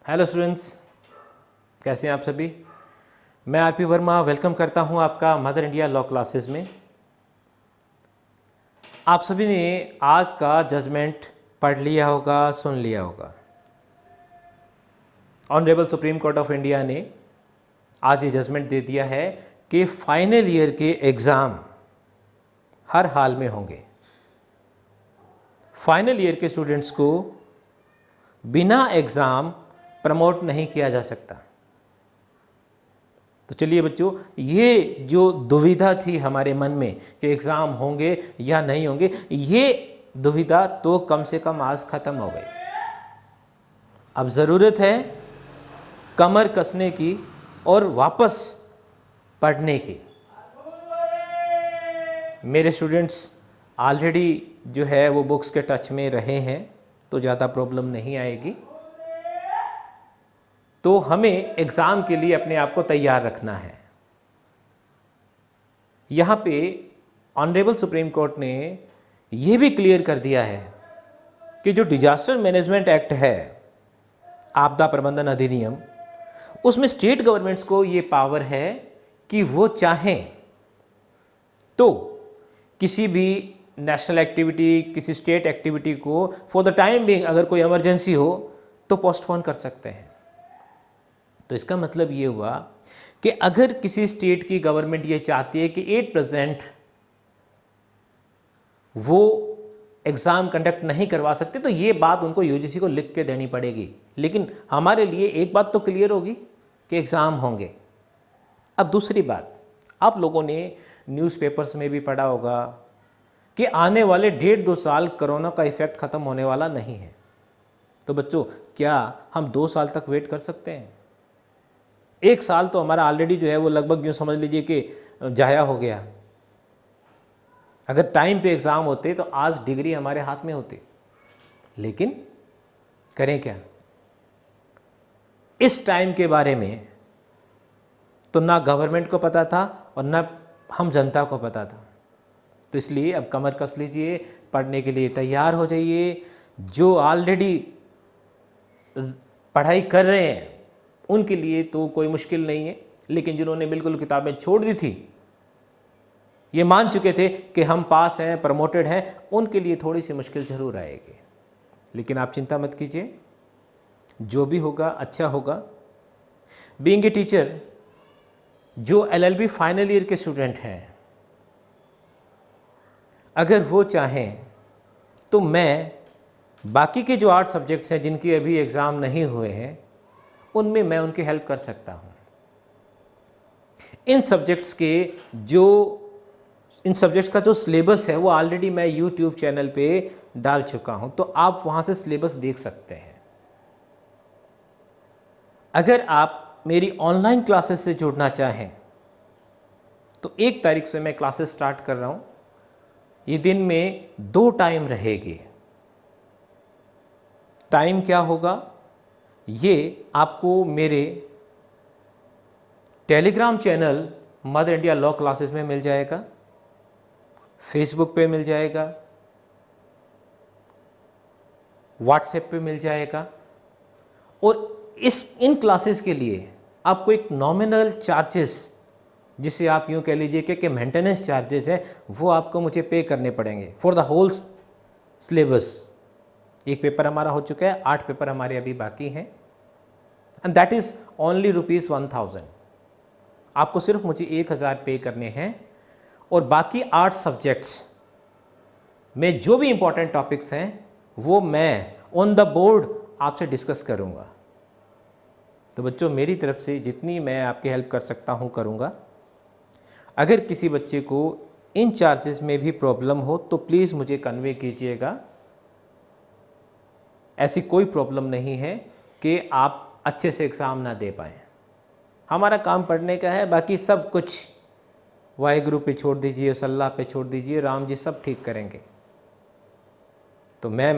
Hello students, कैसे हैं आप सभी। मैं आरपी वर्मा वेलकम करता हूं आपका मदर इंडिया लॉ क्लासेस में। आप सभी ने आज का जजमेंट पढ़ लिया होगा, सुन लिया होगा। Honourable supreme court of India ने आज ये जजमेंट दे दिया है कि फाइनल ईयर के एग्ज़ाम हर हाल में होंगे। फाइनल ईयर के स्टूडेंट्स को बिना एग्ज़ाम प्रमोट नहीं किया जा सकता। तो चलिए बच्चों, ये जो दुविधा थी हमारे मन में कि एग्ज़ाम होंगे या नहीं होंगे, ये दुविधा तो कम से कम आज ख़त्म हो गई। अब ज़रूरत है कमर कसने की और वापस पढ़ने की। मेरे स्टूडेंट्स ऑलरेडी जो है वो बुक्स के टच में रहे हैं, तो ज़्यादा प्रॉब्लम नहीं आएगी। तो हमें एग्ज़ाम के लिए अपने आप को तैयार रखना है। यहाँ पे ऑनरेबल सुप्रीम कोर्ट ने ये भी क्लियर कर दिया है कि जो डिजास्टर मैनेजमेंट एक्ट है, आपदा प्रबंधन अधिनियम, उसमें स्टेट गवर्नमेंट्स को ये पावर है कि वो चाहें तो किसी भी नेशनल एक्टिविटी, किसी स्टेट एक्टिविटी को फॉर द टाइम बिंग अगर कोई इमरजेंसी हो तो पोस्टपोन कर सकते हैं। तो इसका मतलब ये हुआ कि अगर किसी स्टेट की गवर्नमेंट ये चाहती है कि 8% वो एग्ज़ाम कंडक्ट नहीं करवा सकते, तो ये बात उनको यूजीसी को लिख के देनी पड़ेगी। लेकिन हमारे लिए एक बात तो क्लियर होगी कि एग्ज़ाम होंगे। अब दूसरी बात, आप लोगों ने न्यूज़पेपर्स में भी पढ़ा होगा कि आने वाले 1.5-2 साल कोरोना का इफ़ेक्ट ख़त्म होने वाला नहीं है। तो बच्चों, क्या हम 2 साल तक वेट कर सकते हैं? 1 साल तो हमारा ऑलरेडी जो है वो लगभग यूँ समझ लीजिए कि जाया हो गया। अगर टाइम पे एग्ज़ाम होते तो आज डिग्री हमारे हाथ में होती। लेकिन करें क्या? इस टाइम के बारे में तो ना गवर्नमेंट को पता था और ना हम जनता को पता था। तो इसलिए अब कमर कस लीजिए, पढ़ने के लिए तैयार हो जाइए। जो ऑलरेडी पढ़ाई कर रहे हैं उनके लिए तो कोई मुश्किल नहीं है, लेकिन जिन्होंने बिल्कुल किताबें छोड़ दी थी, ये मान चुके थे कि हम पास हैं, प्रमोटेड हैं, उनके लिए थोड़ी सी मुश्किल ज़रूर आएगी। लेकिन आप चिंता मत कीजिए, जो भी होगा अच्छा होगा। बीइंग ए टीचर, जो LLB फाइनल ईयर के स्टूडेंट हैं, अगर वो चाहें तो मैं बाकी के जो 8 सब्जेक्ट्स हैं जिनकी अभी एग्ज़ाम नहीं हुए हैं, उनमें मैं उनकी हेल्प कर सकता हूँ। इन सब्जेक्ट्स का जो सिलेबस है वो ऑलरेडी मैं YouTube चैनल पे डाल चुका हूँ, तो आप वहाँ से सिलेबस देख सकते हैं। अगर आप मेरी ऑनलाइन क्लासेस से जुड़ना चाहें तो 1 तारीख से मैं क्लासेस स्टार्ट कर रहा हूँ। ये दिन में 2 टाइम रहेगी। टाइम क्या होगा ये आपको मेरे Telegram channel mother India law classes में मिल जाएगा, फेसबुक पे मिल जाएगा, व्हाट्सएप पे मिल जाएगा। और इन क्लासेस के लिए आपको एक नॉमिनल चार्जेस, जिसे आप यूँ कह लीजिए कि मेंटेनेंस चार्जेस है, वो आपको मुझे पे करने पड़ेंगे for the whole syllabus. 1 paper हमारा हो चुका है, 8 पेपर हमारे अभी बाकी हैं, एंड दैट इज़ ओनली ₹1000। आपको सिर्फ मुझे 1000 पे करने हैं और बाकी 8 सब्जेक्ट्स में जो भी इंपॉर्टेंट टॉपिक्स हैं वो मैं ऑन द बोर्ड आपसे डिस्कस करूँगा। तो बच्चों, मेरी तरफ से जितनी मैं आपकी हेल्प कर सकता हूँ करूँगा। अगर किसी बच्चे को इन चार्जेस में भी प्रॉब्लम हो तो प्लीज़ मुझे कन्वे कीजिएगा। ऐसी कोई प्रॉब्लम नहीं है कि आप अच्छे से एग्ज़ाम ना दे पाएँ। हमारा काम पढ़ने का है, बाकी सब कुछ वाहिगुरु पे छोड़ दीजिए, सल्लाह पे छोड़ दीजिए, राम जी सब ठीक करेंगे। तो मैं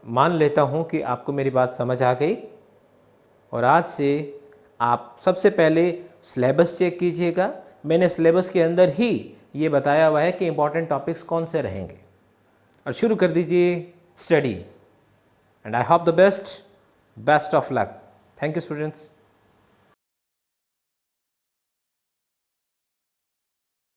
मान लेता हूँ कि आपको मेरी बात समझ आ गई, और आज से आप सबसे पहले सिलेबस चेक कीजिएगा। मैंने सिलेबस के अंदर ही ये बताया हुआ है कि इम्पॉर्टेंट टॉपिक्स कौन से रहेंगे, और शुरू कर दीजिए study. And I hope the best of luck. Thank you students.